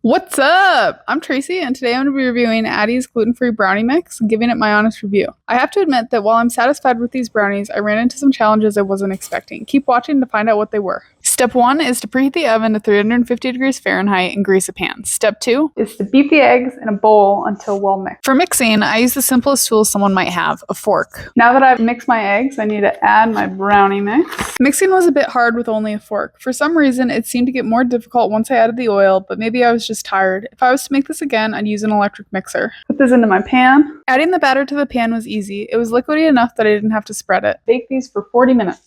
What's up? I'm Tracy, and today I'm going to be reviewing Addi's gluten-free brownie mix and giving it my honest review. I have to admit that while I'm satisfied with these brownies, I ran into some challenges I wasn't expecting. Keep watching to find out what they were. Step 1 is to preheat the oven to 350 degrees Fahrenheit and grease a pan. Step 2 is to beat the eggs in a bowl until well mixed. For mixing, I use the simplest tool someone might have, a fork. Now that I've mixed my eggs, I need to add my brownie mix. Mixing was a bit hard with only a fork. For some reason, it seemed to get more difficult once I added the oil, but maybe I was just tired. If I was to make this again, I'd use an electric mixer. Put this into my pan. Adding the batter to the pan was easy. It was liquidy enough that I didn't have to spread it. Bake these for 40 minutes.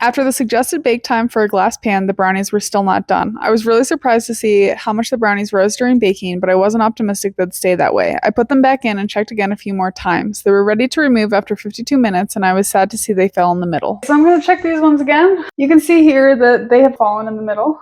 After the suggested bake time for a glass pan, the brownies were still not done. I was really surprised to see how much the brownies rose during baking, but I wasn't optimistic they'd stay that way. I put them back in and checked again a few more times. They were ready to remove after 52 minutes, and I was sad to see they fell in the middle. So I'm going to check these ones again. You can see here that they have fallen in the middle.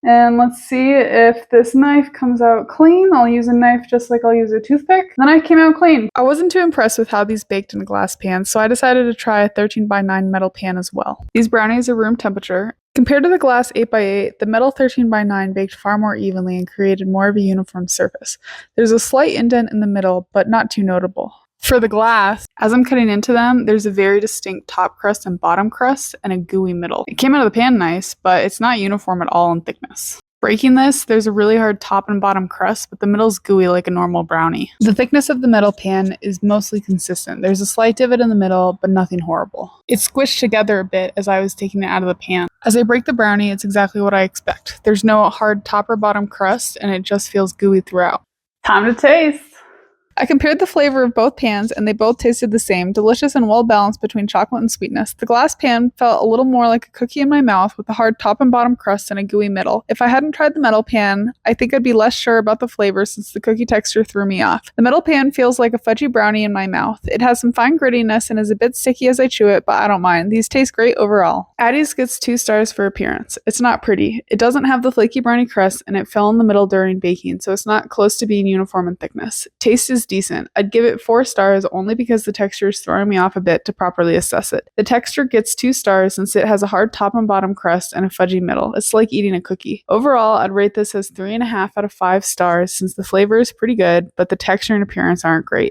And let's see if this knife comes out clean. I'll use a knife just like I'll use a toothpick. The knife came out clean. I wasn't too impressed with how these baked in a glass pan, so I decided to try a 13x9 metal pan as well. These brownies are room temperature. Compared to the glass 8x8, the metal 13x9 baked far more evenly and created more of a uniform surface. There's a slight indent in the middle, but not too notable. For the glass, as I'm cutting into them, there's a very distinct top crust and bottom crust and a gooey middle. It came out of the pan nice, but it's not uniform at all in thickness. Breaking this, there's a really hard top and bottom crust, but the middle's gooey like a normal brownie. The thickness of the metal pan is mostly consistent. There's a slight divot in the middle, but nothing horrible. It's squished together a bit as I was taking it out of the pan. As I break the brownie, it's exactly what I expect. There's no hard top or bottom crust, and it just feels gooey throughout. Time to taste! I compared the flavor of both pans and they both tasted the same, delicious and well balanced between chocolate and sweetness. The glass pan felt a little more like a cookie in my mouth with a hard top and bottom crust and a gooey middle. If I hadn't tried the metal pan, I think I'd be less sure about the flavor since the cookie texture threw me off. The metal pan feels like a fudgy brownie in my mouth. It has some fine grittiness and is a bit sticky as I chew it, but I don't mind. These taste great overall. Addi's gets 2 stars for appearance. It's not pretty. It doesn't have the flaky brownie crust and it fell in the middle during baking, so it's not close to being uniform in thickness. Taste is decent. I'd give it 4 stars only because the texture is throwing me off a bit to properly assess it. The texture gets 2 stars since it has a hard top and bottom crust and a fudgy middle. It's like eating a cookie. Overall, I'd rate this as 3.5 out of 5 stars since the flavor is pretty good, but the texture and appearance aren't great.